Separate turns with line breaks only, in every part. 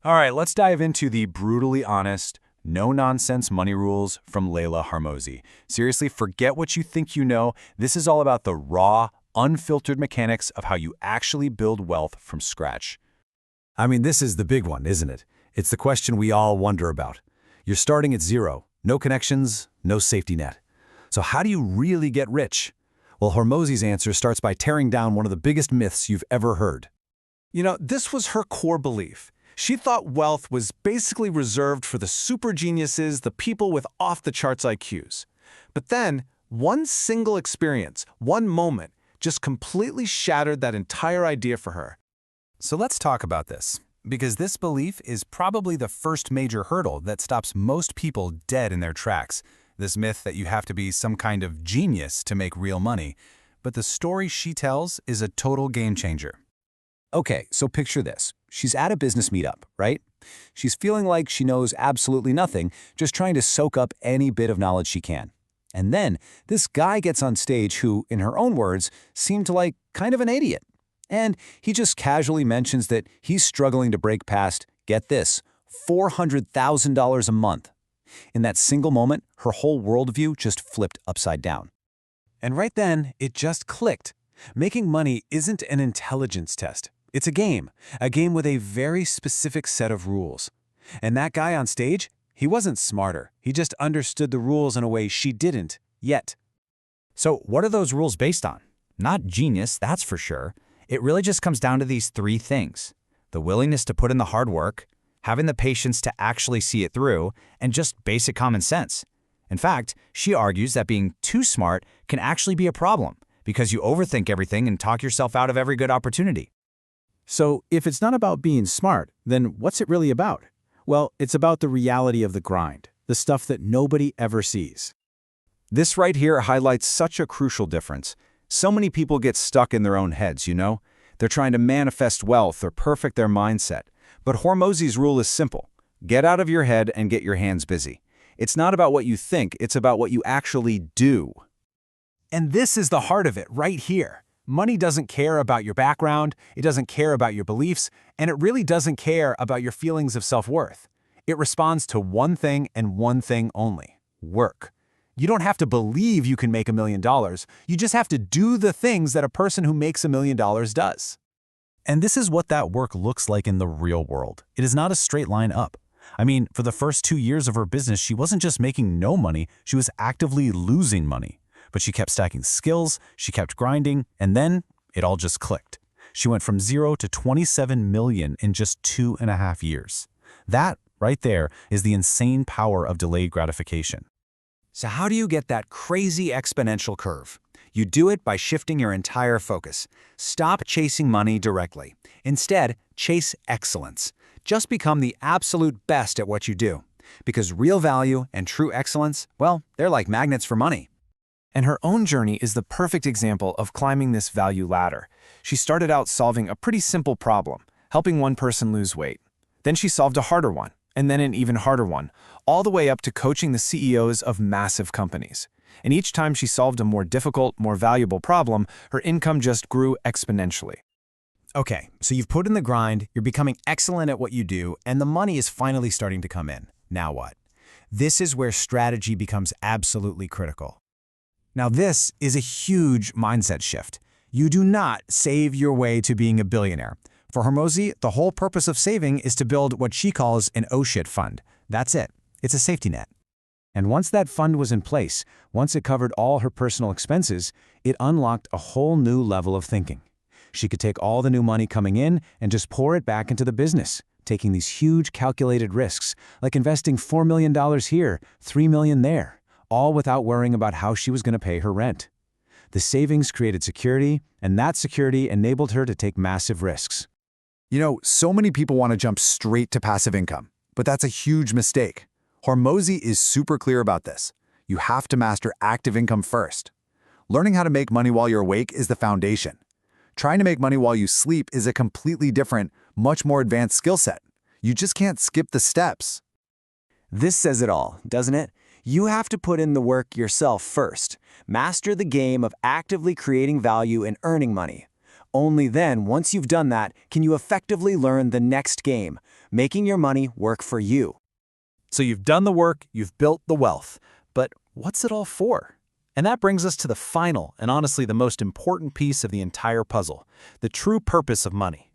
All right, let's dive into the brutally honest, no-nonsense money rules from Leila Hormozi. Seriously, forget what you think you know. This is all about the raw, unfiltered mechanics of how you actually build wealth from scratch.
I mean, this is the big one, isn't it? It's the question we all wonder about. You're starting at zero, no connections, no safety net. So how do you really get rich? Well, Hormozi's answer starts by tearing down one of the biggest myths you've ever heard.
This was her core belief. She thought wealth was basically reserved for the super geniuses, the people with off-the-charts IQs. But then, one single experience, one moment, just completely shattered that entire idea for her.
So let's talk about this, because this belief is probably the first major hurdle that stops most people dead in their tracks. This myth that you have to be some kind of genius to make real money. But the story she tells is a total game changer. Okay, so picture this. She's at a business meetup, right? She's feeling like she knows absolutely nothing, just trying to soak up any bit of knowledge she can. And then this guy gets on stage who, in her own words, seemed like kind of an idiot. And he just casually mentions that he's struggling to break past, get this, $400,000 a month. In that single moment, her whole worldview just flipped upside down. And right then, it just clicked. Making money isn't an intelligence test. It's a game with a very specific set of rules. And that guy on stage, he wasn't smarter. He just understood the rules in a way she didn't, yet.
So what are those rules based on? Not genius, that's for sure. It really just comes down to these three things: the willingness to put in the hard work, having the patience to actually see it through, and just basic common sense. In fact, she argues that being too smart can actually be a problem because you overthink everything and talk yourself out of every good opportunity.
So if it's not about being smart, then what's it really about? Well, it's about the reality of the grind, the stuff that nobody ever sees.
This right here highlights such a crucial difference. So many people get stuck in their own heads, They're trying to manifest wealth or perfect their mindset. But Hormozi's rule is simple. Get out of your head and get your hands busy. It's not about what you think, it's about what you actually do.
And this is the heart of it right here. Money doesn't care about your background, it doesn't care about your beliefs, and it really doesn't care about your feelings of self-worth. It responds to one thing and one thing only: work. You don't have to believe you can make $1 million, you just have to do the things that a person who makes $1 million does.
And this is what that work looks like in the real world. It is not a straight line up. I mean, for the first 2 years of her business, she wasn't just making no money, she was actively losing money. But she kept stacking skills, she kept grinding, and then it all just clicked. She went from 0 to 27 million in just 2.5 years. That, right there, is the insane power of delayed gratification.
So how do you get that crazy exponential curve? You do it by shifting your entire focus. Stop chasing money directly. Instead, chase excellence. Just become the absolute best at what you do. Because real value and true excellence, well, they're like magnets for money.
And her own journey is the perfect example of climbing this value ladder. She started out solving a pretty simple problem, helping one person lose weight. Then she solved a harder one, and then an even harder one, all the way up to coaching the CEOs of massive companies. And each time she solved a more difficult, more valuable problem, her income just grew exponentially.
Okay, so you've put in the grind, you're becoming excellent at what you do, and the money is finally starting to come in. Now what? This is where strategy becomes absolutely critical. Now this is a huge mindset shift. You do not save your way to being a billionaire. For Hormozi, the whole purpose of saving is to build what she calls an oh-shit fund. That's it. It's a safety net.
And once that fund was in place, once it covered all her personal expenses, it unlocked a whole new level of thinking. She could take all the new money coming in and just pour it back into the business, taking these huge calculated risks, like investing $4 million here, $3 million there, all without worrying about how she was going to pay her rent. The savings created security, and that security enabled her to take massive risks.
So many people want to jump straight to passive income, but that's a huge mistake. Hormozi is super clear about this. You have to master active income first. Learning how to make money while you're awake is the foundation. Trying to make money while you sleep is a completely different, much more advanced skill set. You just can't skip the steps.
This says it all, doesn't it? You have to put in the work yourself first. Master the game of actively creating value and earning money. Only then, once you've done that, can you effectively learn the next game, making your money work for you.
So you've done the work, you've built the wealth, but what's it all for? And that brings us to the final and honestly the most important piece of the entire puzzle, the true purpose of money.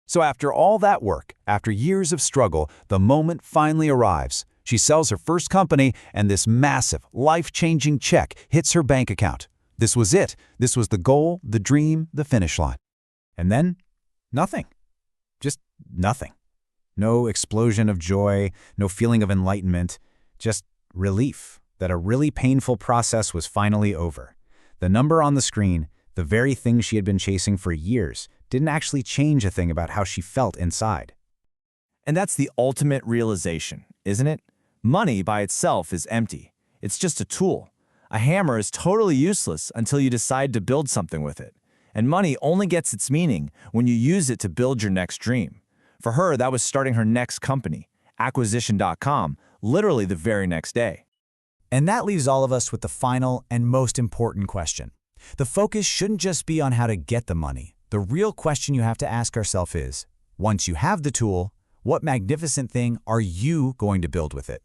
So after all that work, after years of struggle, the moment finally arrives. She sells her first company, and this massive, life-changing check hits her bank account. This was it. This was the goal, the dream, the finish line. And then, nothing. Just nothing. No explosion of joy, no feeling of enlightenment, just relief that a really painful process was finally over. The number on the screen, the very thing she had been chasing for years, didn't actually change a thing about how she felt inside.
And that's the ultimate realization, isn't it? Money by itself is empty. It's just a tool. A hammer is totally useless until you decide to build something with it. And money only gets its meaning when you use it to build your next dream. For her, that was starting her next company, acquisition.com, literally the very next day.
And that leaves all of us with the final and most important question. The focus shouldn't just be on how to get the money. The real question you have to ask yourself is, once you have the tool, what magnificent thing are you going to build with it?